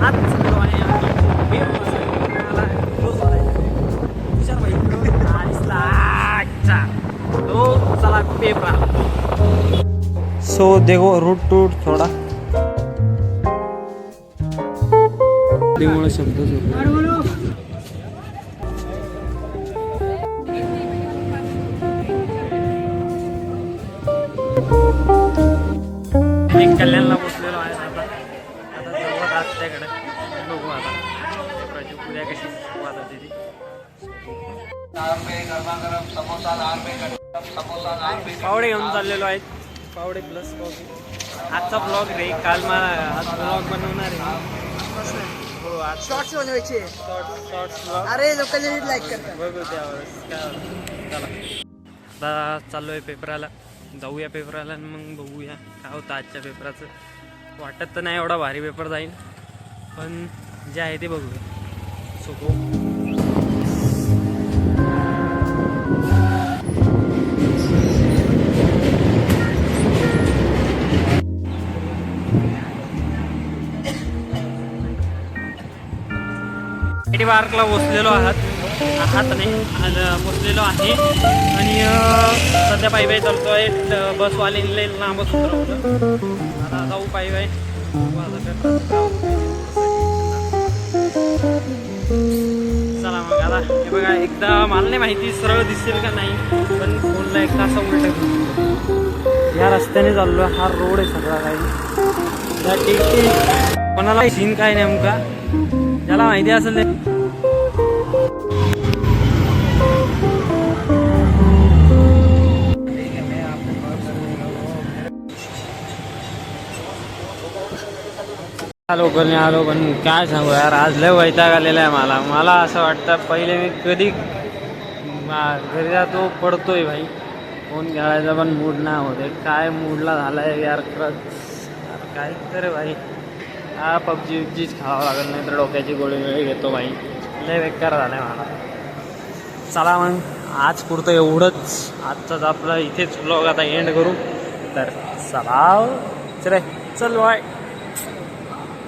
आज चाललो आहे आम्ही पेपराला रोज हुशार भाई तो चला पेपर। सो देखो रूट टूट थोड़ा शब्द कल्याणला बसलेलो आहे आता जवळ त्याकडे बघू आता उद्या कशी सुरुवात होती ती। पावडे घेऊन चाललेलो आहेत पावडे प्लस कॉफी। आजचा ब्लॉग रे काल मला आज ब्लॉग बनवणार आहे हो आज शॉर्ट्स बनवायचे शॉर्ट्स ब्लॉग अरे लोकांनी लाईक करतात बघू त्यावेळेस काय चला आता चाललो आहे पेपराला जाऊया पेपराला आणि मग बघूया काय होतं आजच्या पेपराचं। वाटत तर नाही एवढा भारी पेपर जाईल पण जे आहे ते बघूया। सो गो पार्कला बसलेलो आहात नाही बसलेलो आहे आणि सध्या पायी पायी चालतोय बसवाले लांबच उतरवलं आता जाऊ पायी पायी। चला मग आता हे बघा एकदा मला नाही माहिती सरळ दिसेल का नाही पण फोनला एकदा असं उलट या रस्त्याने चाललो हा रोड आहे सगळा काही कोणाला सीन काय नेमका ज्याला माहिती असेल ते आलो पण काय सांगू यार आज लय वैताग आलेला आहे मला असं वाटतं पहिले मी कधी घरी जातो पडतोय भाई फोन खेळायचा पण मूड नाही होते काय मूडला झाला आहे यार खरंच काय तर भाई हा पबजीच खावं लागेल नाही तर डोक्याची गोळी घेतो भाई लय बेकार झालं आहे मला। चला मग आज पुरतं एवढंच आजचाच आपला इथेच ब्लॉग आता एंड करू तर चला चल बाय।